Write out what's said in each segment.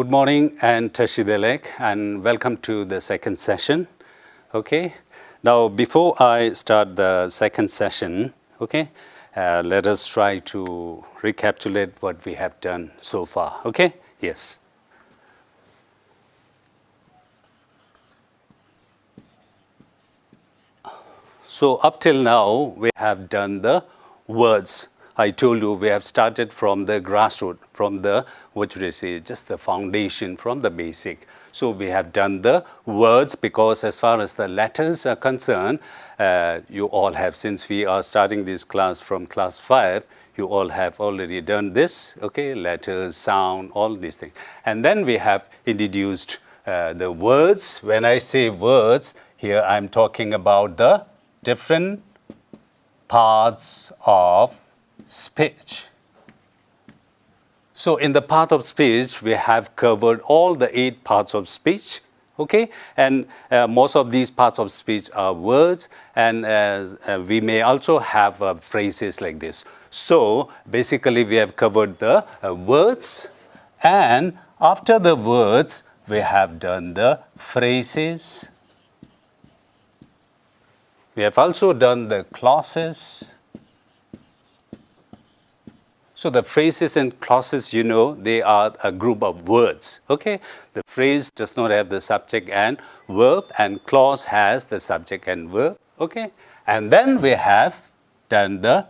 Good morning and Tashidelek, and welcome to the second session. Okay. Now, before I start the second session, okay, let us try to recapitulate what we have done so far. Okay. Yes. So up till now, we have done the words. I told you we have started from the grassroots, from the, what should I say, just the foundation, from the basic. So we have done the words because as far as the letters are concerned, you all have, since we are starting this class from class 5, you all have already done this, okay, letters, sound, all these things. And then we have introduced the words. When I say words, here I'm talking about the different parts of speech. So in the part of speech, we have covered all the 8 parts of speech, okay? And most of these parts of speech are words, and we may also have phrases like this. So basically, we have covered the words, and after the words, we have done the phrases. We have also done the clauses. So the phrases and clauses, you know, they are a group of words, okay? The phrase does not have the subject and verb, and clause has the subject and verb, okay? And then we have done the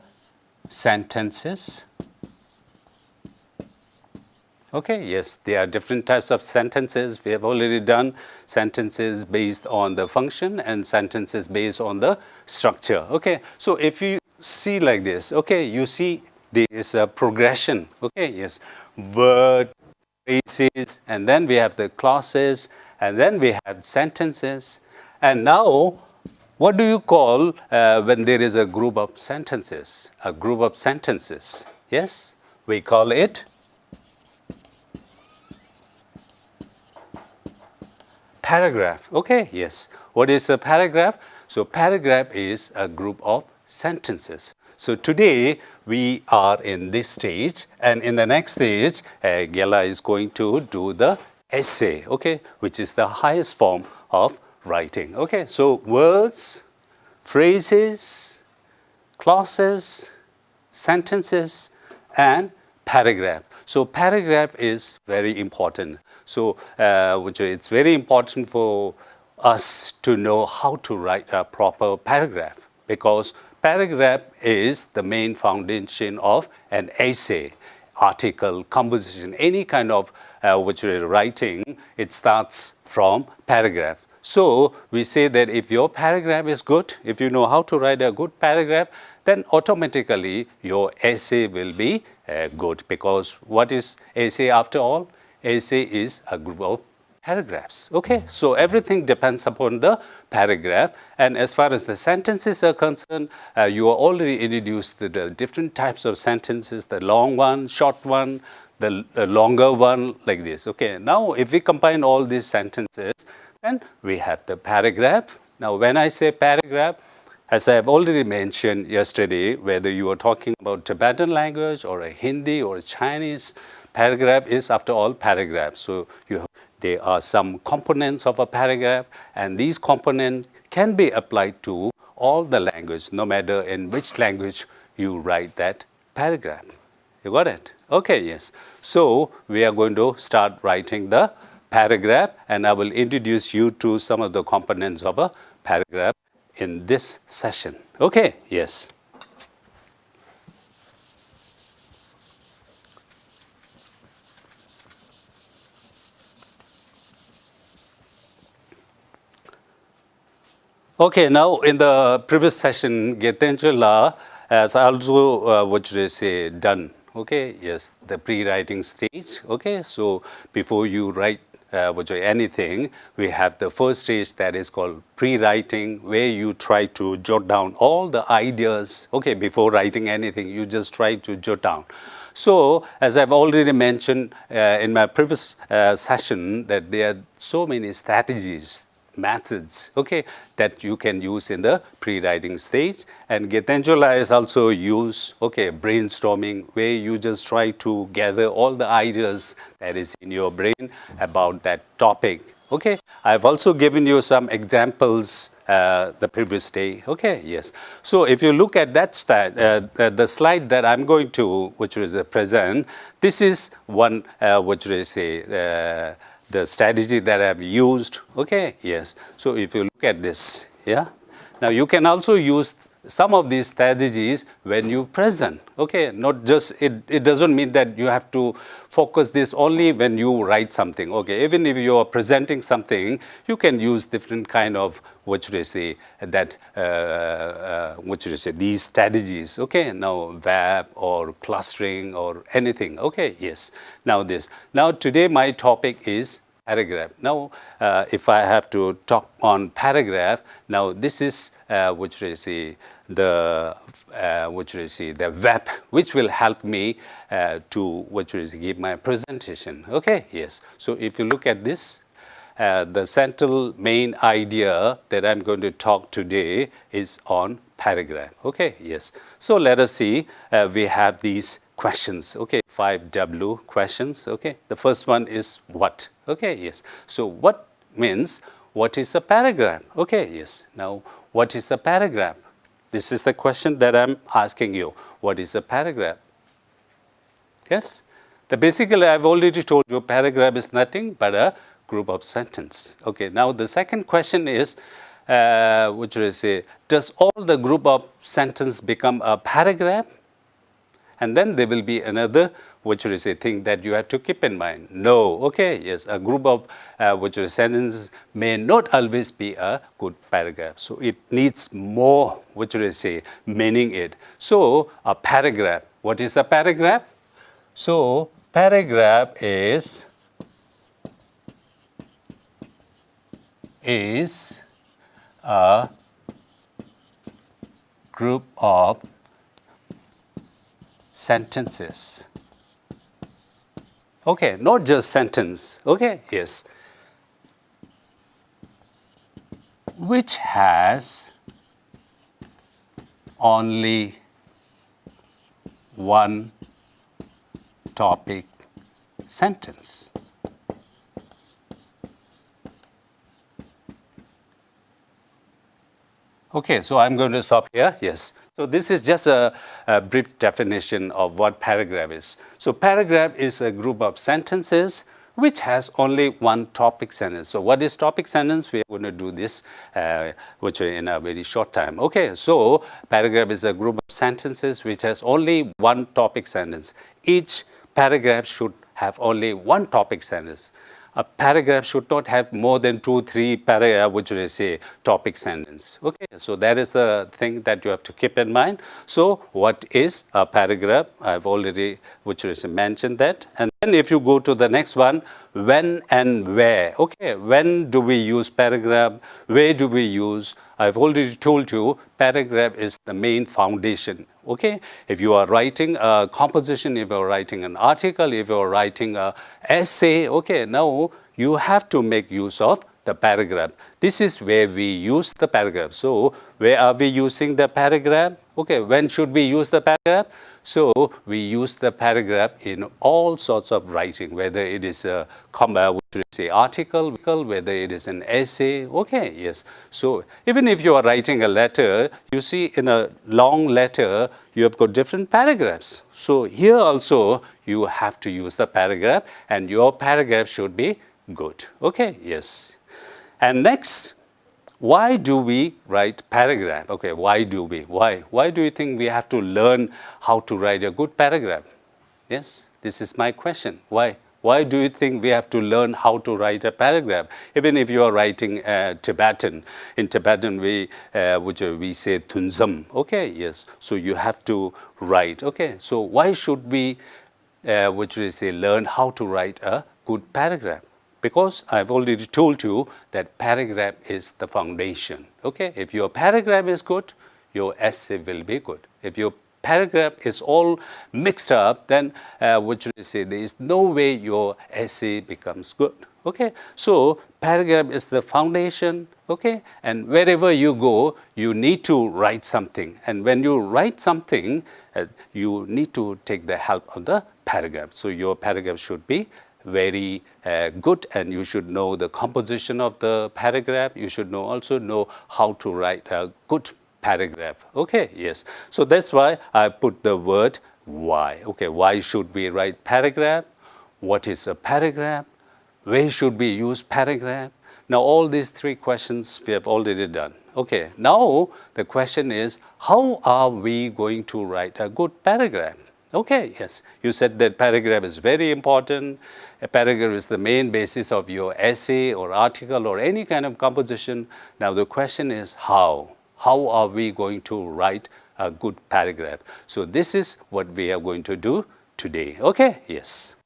sentences. Okay, yes, there are different types of sentences. We have already done sentences based on the function and sentences based on the structure, okay? So if you see like this, okay, you see there is a progression, okay, yes, word, phrases, and then we have the clauses, and then we have sentences. And now, what do you call when there is a group of sentences? A group of sentences, yes, we call it paragraph, okay, yes. What is a paragraph? So paragraph is a group of sentences. So today we are in this stage, and in the next stage, Gela is going to do the essay, okay, which is the highest form of writing, okay. So words, phrases, clauses, sentences, and paragraph. So paragraph is very important. So it's very important for us to know how to write a proper paragraph, because paragraph is the main foundation of an essay, article, composition, any kind of writing. It starts from paragraph. So we say that if your paragraph is good, if you know how to write a good paragraph, then automatically your essay will be good, because what is essay after all? Essay is a group of paragraphs, okay? So everything depends upon the paragraph. And as far as the sentences are concerned, you are already introduced to the different types of sentences, the long one, short one, the longer one, like this, okay? Now, if we combine all these sentences, then we have the paragraph. Now, when I say paragraph, as I have already mentioned yesterday, whether you are talking about Tibetan language or a Hindi or a Chinese, paragraph is after all paragraph. So there are some components of a paragraph, and these components can be applied to all the language, no matter in which language you write that paragraph. You got it? Okay, yes. So we are going to start writing the paragraph, and I will introduce you to some of the components of a paragraph in this session. Okay, yes. Okay, now in the previous session, Getenjala has also, done, okay, yes, the pre-writing stage, okay. So before you write anything, we have the first stage that is called pre-writing, where you try to jot down all the ideas, okay, before writing anything, you just try to jot down. So, as I've already mentioned in my previous session, that there are so many strategies methods, okay, that you can use in the pre-writing stage. And Gitanjula is also use, okay, brainstorming, where you just try to gather all the ideas that is in your brain about that topic. Okay, I've also given you some examples the previous day. Okay, yes. So if you look at that the slide that I'm going to, which is present, this is one, which is the strategy that I've used. Okay, yes. So if you look at this, yeah. Now you can also use some of these strategies when you present. Okay, not just, it doesn't mean that you have to focus this only when you write something. Okay, even if you are presenting something, you can use different kind of, what should I say, that, what should I say, these strategies. Okay, now verb or clustering or anything. Okay, yes. Now today my topic is paragraph. Now, if I have to talk on paragraph, now this is, what should I say, the web, which will help me to, what should I say, give my presentation. Okay, yes. So if you look at this, the central main idea that I'm going to talk today is on paragraph. Okay, yes. So let us see, we have these questions. Okay, 5W questions. Okay, the first one is what? Okay, yes. So what means, what is a paragraph? Okay, yes. Now, what is a paragraph? This is the question that I'm asking you. What is a paragraph? Yes? Basically, I've already told you, paragraph is nothing but a group of sentence. Okay, now the second question is, what should I say, does all the group of sentence become a paragraph? And then there will be another, what should I say, thing that you have to keep in mind. No, okay, yes, a group of, what should I say, sentences may not always be a good paragraph. So it needs more, what should I say, meaning it. So a paragraph, what is a paragraph? So paragraph is a group of sentences. Okay, not just sentence. Okay, yes. Which has only one topic sentence. Okay, so I'm going to stop here. Yes. So this is just a brief definition of what paragraph is. So paragraph is a group of sentences which has only one topic sentence. So what is topic sentence? We are going to do this which in a very short time. Okay, so paragraph is a group of sentences which has only one topic sentence. Each paragraph should have only one topic sentence. A paragraph should not have more than 2-3 paragraph, which would I say, topic sentence. Okay, so that is the thing that you have to keep in mind. So what is a paragraph? I've already, which is mentioned that. And then if you go to the next one, when and where. Okay, when do we use paragraph? Where do we use? I've already told you, paragraph is the main foundation. Okay, if you are writing a composition, if you are writing an article, if you are writing an essay, okay, now you have to make use of the paragraph. This is where we use the paragraph. So, where are we using the paragraph? Okay, when should we use the paragraph? So, we use the paragraph in all sorts of writing, whether it is a article, whether it is an essay. Okay, yes. So, even if you are writing a letter, you see in a long letter, you have got different paragraphs. So, here also, you have to use the paragraph, and your paragraph should be good. Okay, yes. And next, why do we write paragraph? Okay, why do we? Why? Why do you think we have to learn how to write a good paragraph? Yes, this is my question. Why? Why do you think we have to learn how to write a paragraph? Even if you are writing Tibetan, in Tibetan we say tunzam. Okay, yes. So you have to write. Okay, so why should we, learn how to write a good paragraph? Because I've already told you that paragraph is the foundation. Okay, if your paragraph is good, your essay will be good. If your paragraph is all mixed up, then there is no way your essay becomes good. Okay, so paragraph is the foundation. Okay, and wherever you go, you need to write something. And when you write something, you need to take the help of the paragraph. So your paragraph should be very good, and you should know the composition of the paragraph. You should also know how to write a good paragraph. Okay, yes. So that's why I put the word why. Okay, why should we write paragraph? What is a paragraph? Where should we use paragraph? Now all these three questions we have already done. Okay, now the question is, how are we going to write a good paragraph? Okay, yes, you said that paragraph is very important. A paragraph is the main basis of your essay or article or any kind of composition. Now the question is how? How are we going to write a good paragraph? So this is what we are going to do today. Okay, yes.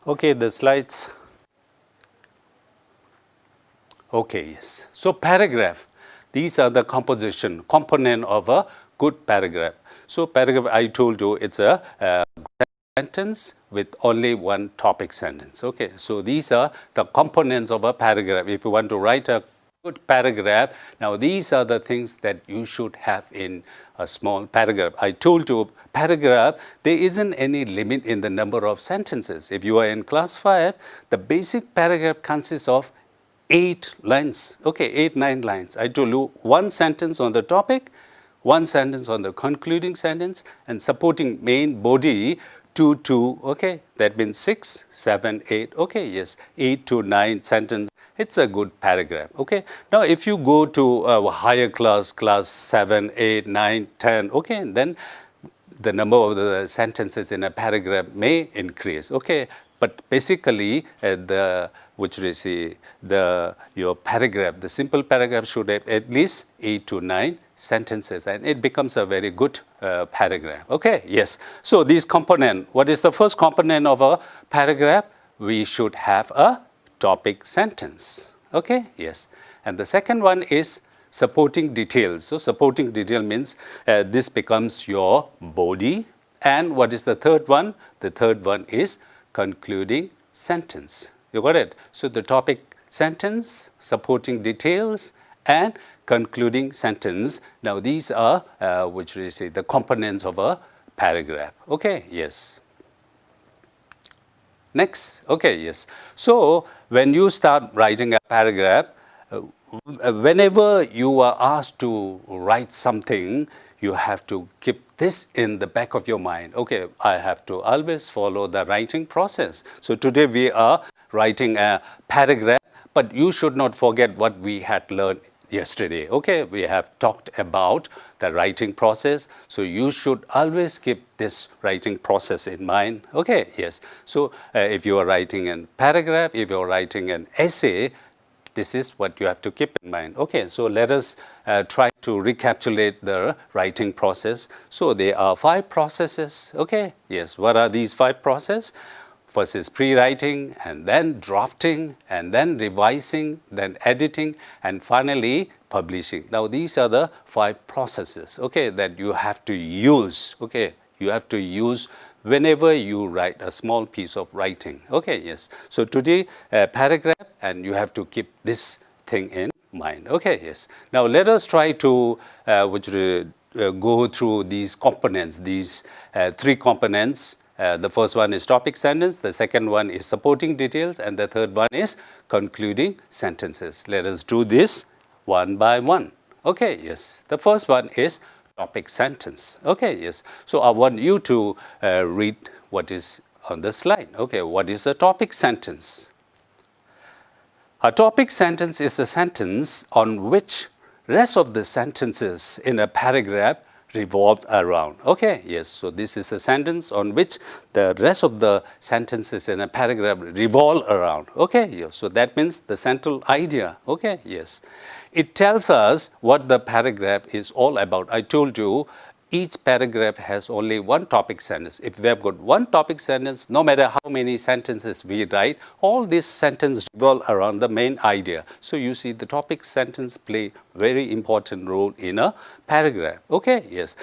Okay, the slides. Okay, yes. So paragraph, these are the component of a good paragraph. So paragraph, I told you, it's a sentence with only one topic sentence. Okay, so these are the components of a paragraph. If you want to write a good paragraph, now these are the things that you should have in a small paragraph. I told you, paragraph, there isn't any limit in the number of sentences. If you are in class 5, the basic paragraph consists of 8 lines. Okay, 8, 9 lines. I told you one sentence on the topic, one sentence on the concluding sentence, and supporting main body 2, 2. Okay, that means 6, 7, 8. Okay, yes, 8 to 9 sentence. It's a good paragraph. Okay, now if you go to a higher class, class 7, 8, 9, 10, okay, then the number of the sentences in a paragraph may increase. Okay, but basically your paragraph, the simple paragraph should have at least 8 to 9 sentences, and it becomes a very good paragraph. Okay, yes. So these component, what is the first component of a paragraph? We should have a topic sentence. Okay, yes. And the second one is supporting details. So supporting detail means this becomes your body. And what is the third one? The third one is concluding sentence. You got it? So the topic sentence, supporting details, and concluding sentence. Now these are the components of a paragraph. Okay, yes. Next, okay, yes. So when you start writing a paragraph, whenever you are asked to write something, you have to keep this in the back of your mind. Okay, I have to always follow the writing process. So today we are writing a paragraph, but you should not forget what we had learned yesterday. Okay, we have talked about the writing process. So you should always keep this writing process in mind. Okay, yes. So if you are writing a paragraph, if you are writing an essay, this is what you have to keep in mind. Okay, so let us try to recapitulate the writing process. So there are 5 processes. Okay, yes. What are these 5 processes? First is pre-writing, and then drafting, and then revising, then editing, and finally publishing. Now these are the 5 processes, okay, that you have to use. Okay, you have to use whenever you write a small piece of writing. Okay, yes. So today paragraph, and you have to keep this thing in mind. Okay, yes. Now let us try to go through these components, these 3 components. The first one is topic sentence, the second one is supporting details, and the third one is concluding sentences. Let us do this one by one. Okay, yes. The first one is topic sentence. Okay, yes. So I want you to read what is on the slide. Okay, what is a topic sentence? A topic sentence is a sentence on which rest of the sentences in a paragraph revolved around. Okay, yes. So this is a sentence on which the rest of the sentences in a paragraph revolve around. Okay, yes. So that means the central idea. Okay, yes. It tells us what the paragraph is all about. I told you each paragraph has only one topic sentence. If we have got one topic sentence, no matter how many sentences we write, all these sentences revolve around the main idea. So you see the topic sentence play very important role in a paragraph. Okay, yes.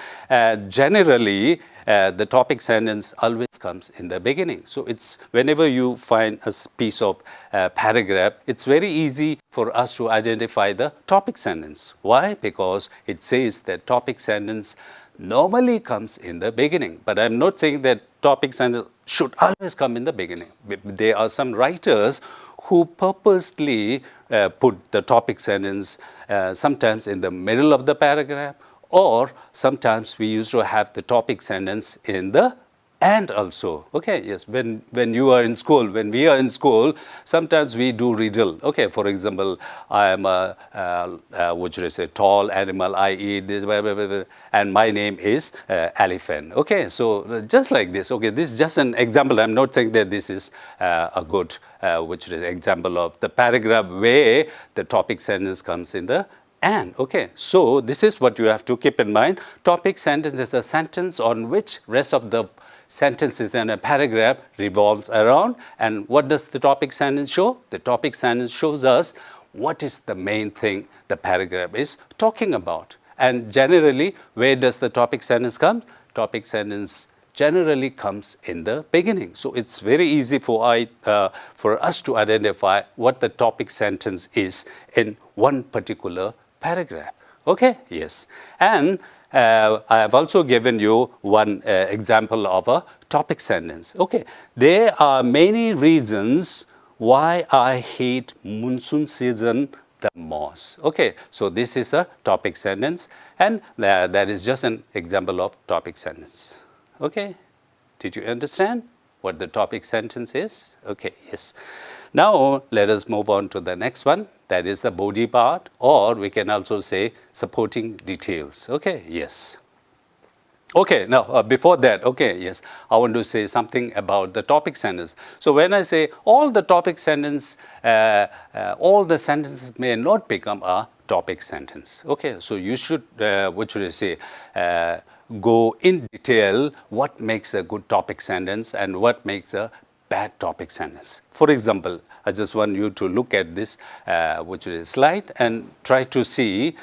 Generally, the topic sentence always comes in the beginning. So it's whenever you find a piece of paragraph, it's very easy for us to identify the topic sentence. Why? Because it says that topic sentence normally comes in the beginning. But I'm not saying that topic sentence should always come in the beginning. There are some writers who purposely put the topic sentence sometimes in the middle of the paragraph, or sometimes we used to have the topic sentence in the end also. Okay, yes, when you are in school, when we are in school, sometimes we do riddle. Okay, for example, I am a what should I say, tall animal, I eat this, blah, blah, blah, blah, and my name is elephant. Okay, so just like this. Okay, this is just an example. I'm not saying that this is a good which is example of the paragraph where the topic sentence comes in the and. Okay, so this is what you have to keep in mind. Topic sentence is a sentence on which rest of the sentences in a paragraph revolves around. And what does the topic sentence show? The topic sentence shows us what is the main thing the paragraph is talking about. And generally, where does the topic sentence come? Topic sentence generally comes in the beginning. So it's very easy for us to identify what the topic sentence is in one particular paragraph. Okay, yes. And I have also given you one example of a topic sentence. Okay, there are many reasons why I hate monsoon season the most. Okay, so this is a topic sentence, and that is just an example of topic sentence. Okay, did you understand what the topic sentence is? Okay, yes. Now let us move on to the next one. That is the body part, or we can also say supporting details. Okay, yes. Okay, now before that, okay, yes, I want to say something about the topic sentence. So when I say all the topic sentence, all the sentences may not become a topic sentence. Okay, so you should, what should I say, go in detail what makes a good topic sentence and what makes a bad topic sentence. For example, I just want you to look at this which is slide and try to see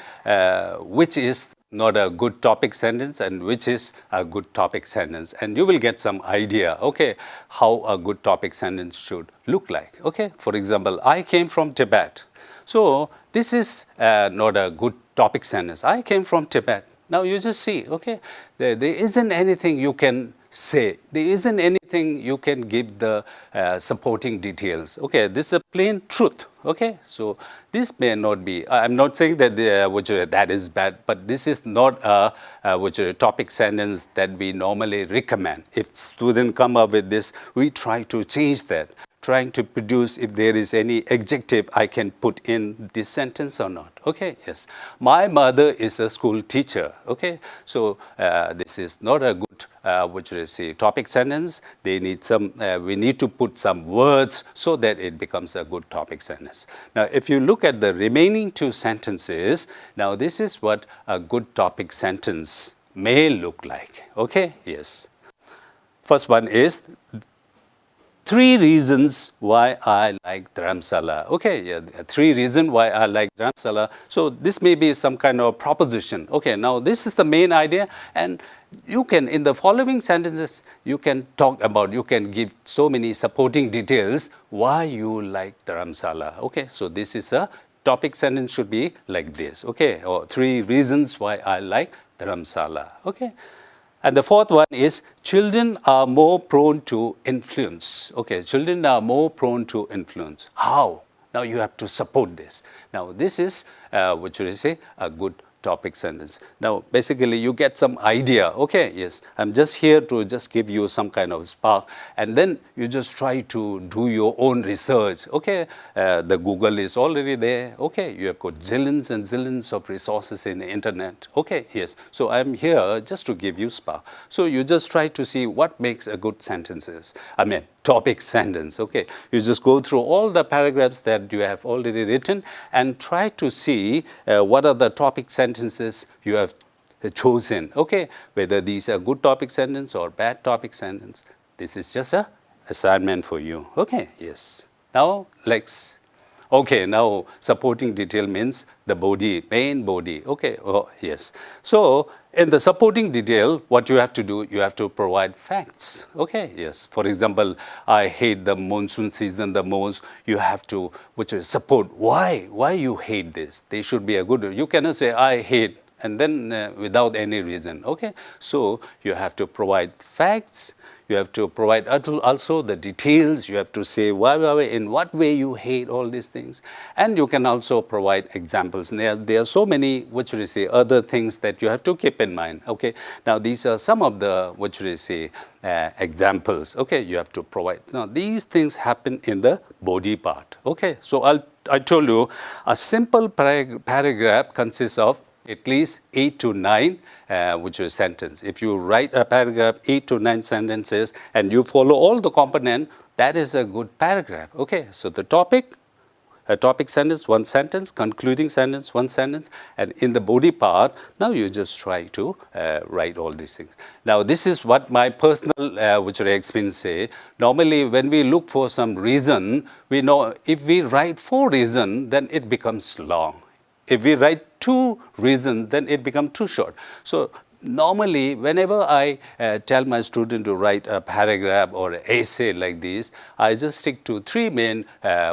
which is not a good topic sentence and which is a good topic sentence, and you will get some idea, okay, how a good topic sentence should look like. Okay, for example, I came from Tibet. So this is not a good topic sentence. I came from Tibet. Now you just see, okay, there isn't anything you can say. There isn't anything you can give the supporting details. Okay, this is a plain truth. Okay, so this may not be, I'm not saying that that is bad, but this is not a topic sentence that we normally recommend. If students come up with this, we try to change that, trying to produce if there is any adjective I can put in this sentence or not. Okay, yes. My mother is a school teacher. Okay, so this is not a good topic sentence. They need some, we need to put some words so that it becomes a good topic sentence. Now, if you look at the remaining two sentences, now this is what a good topic sentence may look like. Okay, yes. First one is 3 reasons why I like Dharamsala. Okay, yeah, 3 reasons why I like Dharamsala. So this may be some kind of proposition. Okay, now this is the main idea, and you can, in the following sentences, you can talk about, you can give so many supporting details why you like Dharamsala. Okay, so this is a topic sentence should be like this. Okay, or 3 reasons why I like Dharamsala. Okay. And the fourth one is children are more prone to influence. Okay, children are more prone to influence. How? Now you have to support this. Now this is, what should I say, a good topic sentence. Now basically you get some idea. Okay, yes, I'm just here to just give you some kind of spark, and then you just try to do your own research. Okay, the Google is already there. Okay, you have got zillions and zillions of resources in the internet. Okay, yes, so I'm here just to give you spark. So you just try to see what makes a good sentences. Topic sentence. Okay, you just go through all the paragraphs that you have already written and try to see what are the topic sentences you have chosen, okay, whether these are good topic sentence or bad topic sentence. This is just a assignment for you. Okay, yes. Now let's, okay, now supporting detail means the body, main body. Okay, oh, yes. So in the supporting detail, what you have to do, you have to provide facts. Okay, yes. For example, I hate the monsoon season the most. You have to, which is support. Why you hate this? They should be a good. You cannot say I hate and then without any reason. Okay, so you have to provide facts. You have to provide also the details. You have to say why, in what way you hate all these things. And you can also provide examples. And there are so many, what should I say, other things that you have to keep in mind. Okay. Now, these are some of the, what should I say, examples. Okay. You have to provide. Now, these things happen in the body part. Okay. So, I told you a simple paragraph consists of at least 8 to 9, which is sentence. If you write a paragraph, 8 to 9 sentences, and you follow all the component, that is a good paragraph. Okay, so the topic, a topic sentence, one sentence, concluding sentence, one sentence, and in the body part, now you just try to write all these things. Now, this is what my personal, which I experience say. Normally, when we look for some reason, we know if we write 4 reasons, then it becomes long. If we write 2 reasons, then it becomes too short. So normally, whenever I tell my student to write a paragraph or an essay like this, I just stick to 3 main,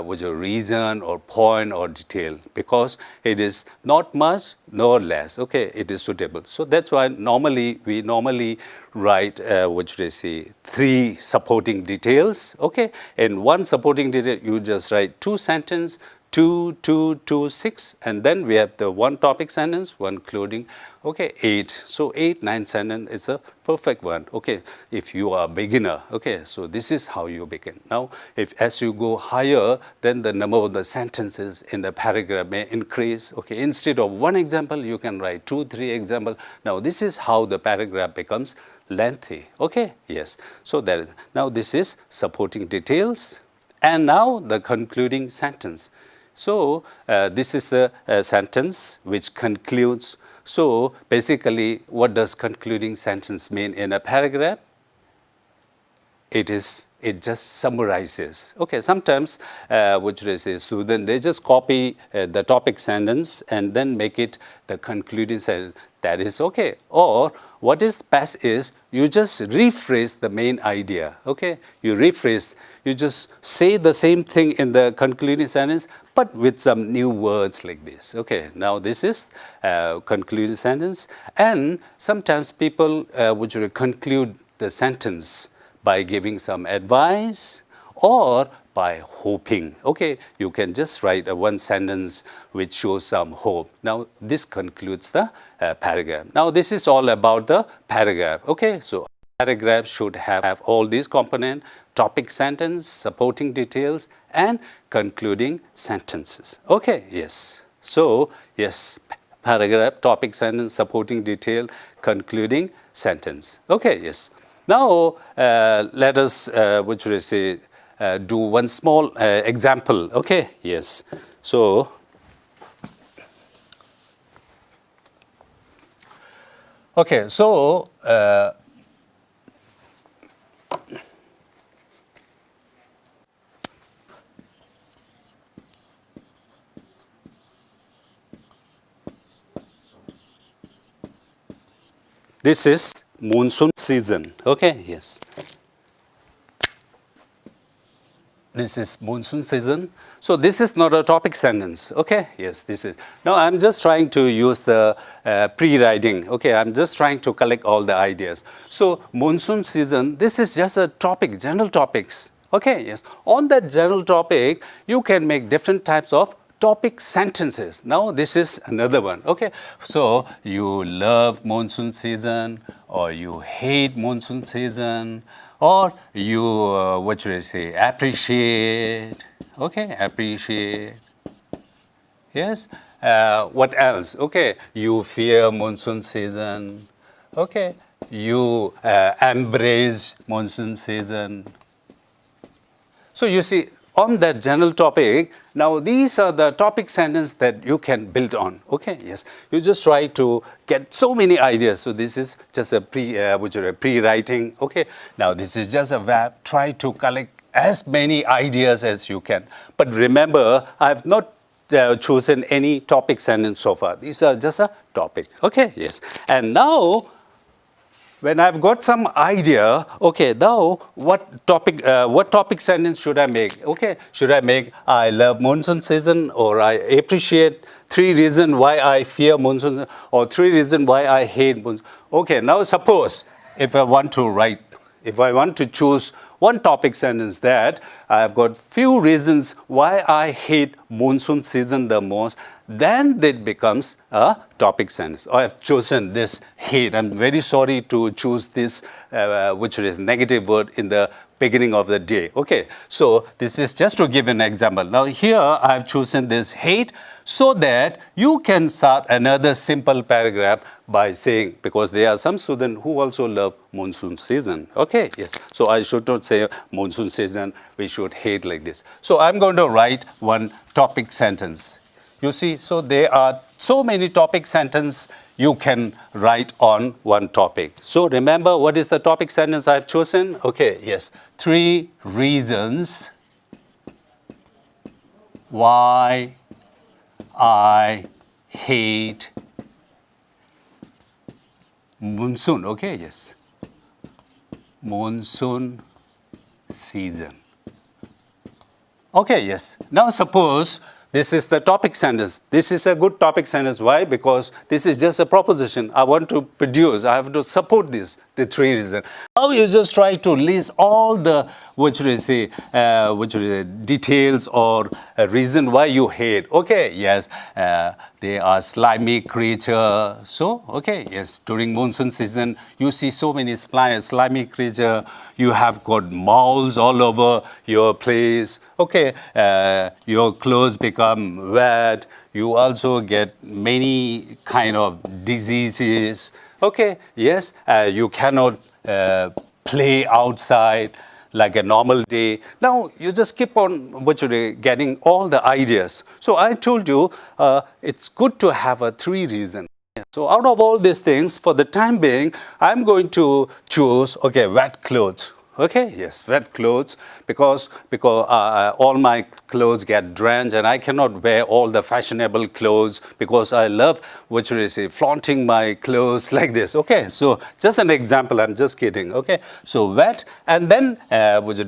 which are reason or point or detail, because it is not much nor less. Okay, it is suitable. So that's why we normally write, what should I say, 3 supporting details. Okay, in one supporting detail, you just write 2 sentences. 2, 2, 2, 6, and then we have the one topic sentence, one including, okay, 8. So 8, 9 sentence is a perfect one. Okay, if you are a beginner, okay, so this is how you begin. Now, if as you go higher, then the number of the sentences in the paragraph may increase. Okay, instead of 1 example, you can write 2, 3 examples. Now, this is how the paragraph becomes lengthy. Okay, yes. So that now this is supporting details, and now the concluding sentence. So, this is the sentence which concludes. So, basically, what does concluding sentence mean in a paragraph? It just summarizes. Okay, sometimes, what should I say, student, they just copy the topic sentence and then make it the concluding sentence. That is okay. Or what is best is you just rephrase the main idea. Okay, you rephrase, you just say the same thing in the concluding sentence, but with some new words like this. Okay, now this is concluding sentence, and sometimes people would conclude the sentence by giving some advice or by hoping. Okay, you can just write a 1 sentence which shows some hope. Now, this concludes the paragraph. Now, this is all about the paragraph. Okay, so paragraph should have all these components: topic sentence, supporting details, and concluding sentences. Okay, yes. So, yes, paragraph, topic sentence, supporting detail, concluding sentence. Okay, yes. Now, let us, what should I say, do one small example. Okay, yes. So, okay, so, this is monsoon season. Okay, yes. This is monsoon season. So this is not a topic sentence. Okay, yes, this is. Now I'm just trying to use the pre-writing. Okay, I'm just trying to collect all the ideas. So monsoon season, this is just a topic, general topics. Okay, yes. On that general topic, you can make different types of topic sentences. Now this is another one. Okay, so you love monsoon season, or you hate monsoon season, or you what should I say, appreciate. Okay, appreciate. Yes. What else? Okay, you fear monsoon season. Okay, you embrace monsoon season. So you see, on that general topic, now these are the topic sentences that you can build on. Okay, yes. You just try to get so many ideas. So this is just a pre-writing. Okay, now this is just a verb. Try to collect as many ideas as you can. But remember, I've not chosen any topic sentence so far. These are just a topic. Okay, yes. And now, when I've got some idea, okay, now what topic sentence should I make? Okay, should I make I love monsoon season, or I appreciate 3 reasons why I fear monsoon, or 3 reasons why I hate monsoon? Okay, now suppose if I want to choose one topic sentence that I've got few reasons why I hate monsoon season the most, then it becomes a topic sentence. I have chosen this hate. I'm very sorry to choose this, which is negative word in the beginning of the day. Okay, so this is just to give an example. Now here I've chosen this hate so that you can start another simple paragraph by saying, because there are some students who also love monsoon season. Okay, yes. So I should not say monsoon season, we should hate like this. So I'm going to write one topic sentence. You see, so there are so many topic sentences you can write on one topic. So remember, what is the topic sentence I've chosen? Okay, yes. 3 reasons why I hate monsoon. Okay, yes. Monsoon season. Okay, yes. Now suppose this is the topic sentence. This is a good topic sentence. Why? Because this is just a proposition. I want to produce. I have to support this, the 3 reasons. Now you just try to list all the, details or a reason why you hate. Okay, yes, they are slimy creature. So, okay, yes, during monsoon season, you see so many slimy creature. You have got moles all over your place. Okay, your clothes become wet. You also get many kind of diseases. Okay, yes, you cannot play outside like a normal day. Now, you just keep on getting all the ideas. So I told you, it's good to have a 3 reasons. So out of all these things, for the time being, I'm going to choose, okay, wet clothes. Okay, yes, wet clothes, because all my clothes get drenched and I cannot wear all the fashionable clothes because I love, flaunting my clothes like this. Okay, so just an example, I'm just kidding. Okay, so wet, and then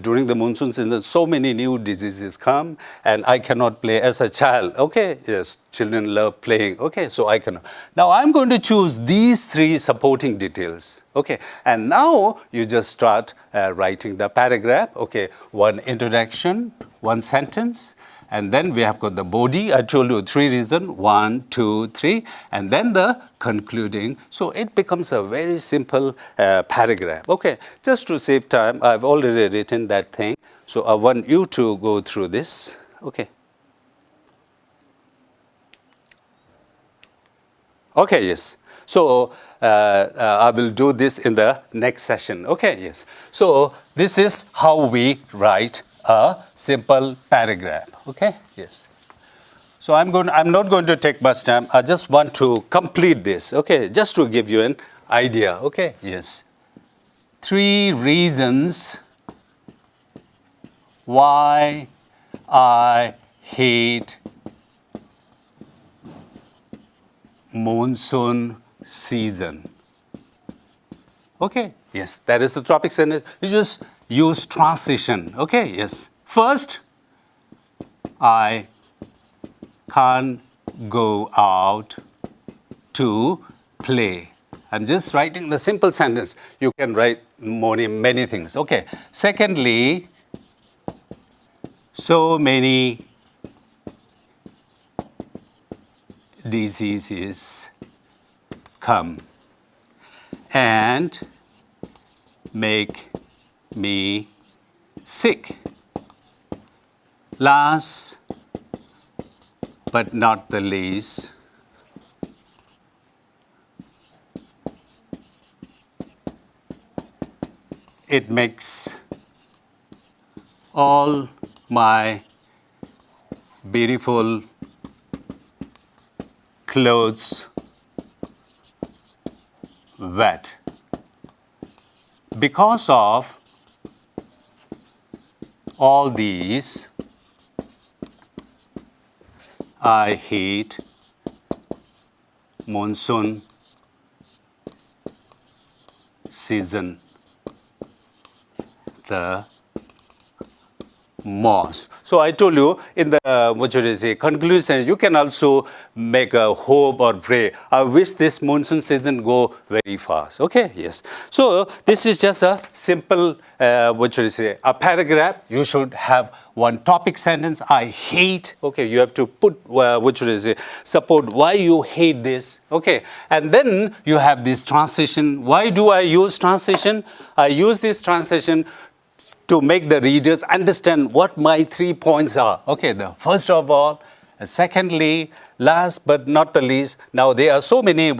during the monsoon season, so many new diseases come and I cannot play as a child. Okay, yes, children love playing. Okay, so I cannot. Now I'm going to choose these 3 supporting details. Okay, and now you just start writing the paragraph. Okay, one introduction, one sentence, and then we have got the body. I told you 3 reasons, 1, 2, 3, and then the concluding. So it becomes a very simple paragraph. Okay, just to save time, I've already written that thing. So I want you to go through this. Okay. Okay, yes. So I will do this in the next session. Okay, yes. So this is how we write a simple paragraph. Okay, yes. So I'm not going to take much time. I just want to complete this. Okay, just to give you an idea. Okay, yes. 3 reasons why I hate monsoon season. Okay, yes, that is the topic sentence. You just use transition. Okay, yes. First, I can't go out to play. I'm just writing the simple sentence. You can write many things. Okay. Secondly, so many diseases come and make me sick. Last but not the least, it makes all my beautiful clothes wet. Because of all these, I hate monsoon season the most. So I told you in the conclusion, you can also make a hope or pray. I wish this monsoon season go very fast. Okay, yes. So this is just a simple a paragraph. You should have one topic sentence. I hate. Okay, you have to put support why you hate this. Okay, and then you have this translation. Why do I use translation? I use this translation to make the readers understand what my 3 points are. Okay, the first of all, secondly, last but not the least, now there are so many,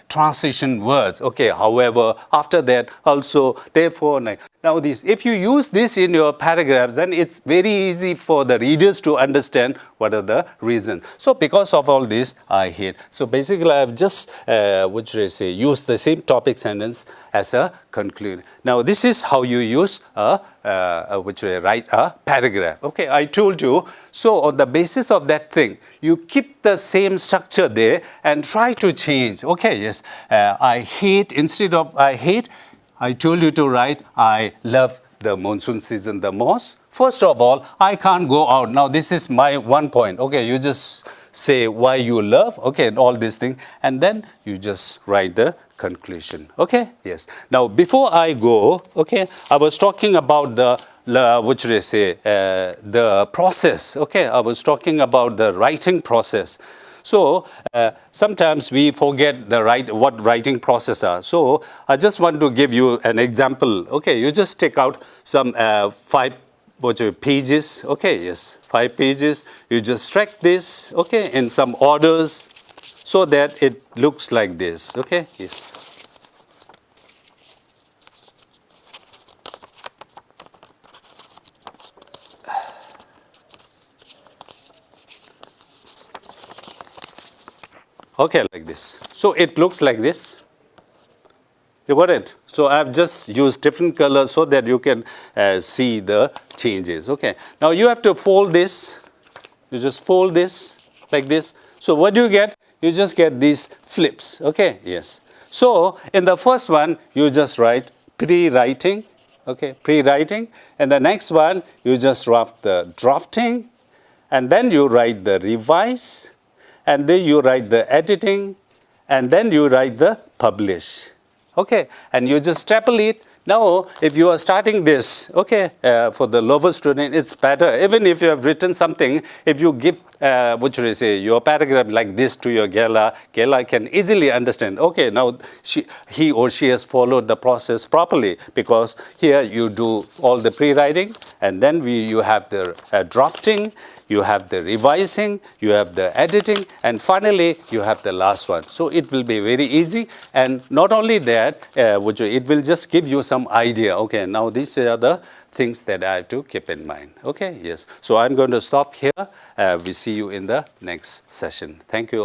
transition words. Okay, however, after that, also, therefore, like, now this, if you use this in your paragraphs, then it's very easy for the readers to understand what are the reasons. So because of all this, I hate. So basically, I've just, used the same topic sentence as a conclude. Now, this is how you use write a paragraph. Okay, I told you. So on the basis of that thing, you keep the same structure there and try to change. Okay, yes. I hate, instead of I hate, I told you to write, I love the monsoon season the most. First of all, I can't go out. Now, this is my 1 point. Okay, you just say why you love, okay, and all these things. And then you just write the conclusion. Okay, yes. Now, before I go, okay, I was talking about the process. Okay, I was talking about the writing process. So sometimes we forget what writing process are. So I just want to give you an example. Okay, you just take out some 5 pages. Okay, yes, 5 pages. You just track this, okay, in some orders so that it looks like this. Okay, yes. Okay, like this. So it looks like this. You got it? So I've just used different colors so that you can see the changes. Okay. Now you have to fold this. You just fold this like this. So what do you get? You just get these flips. Okay. Yes. So in the first one, you just write pre-writing. Okay. Pre-writing. And the next one, you just write the drafting. And then you write the revise. And then you write the editing, and then you write the publish. Okay, and you just staple it. Now, if you are starting this, okay, for the lower student, it's better. Even if you have written something, if you give, your paragraph like this to your Gela can easily understand. Okay, now he or she has followed the process properly, because here you do all the pre-writing, and then you have the drafting, you have the revising, you have the editing, and finally, you have the last one. So it will be very easy. And not only that, it will just give you some idea. Okay, now these are the things that I have to keep in mind. Okay, yes. So I'm going to stop here. We see you in the next session. Thank you.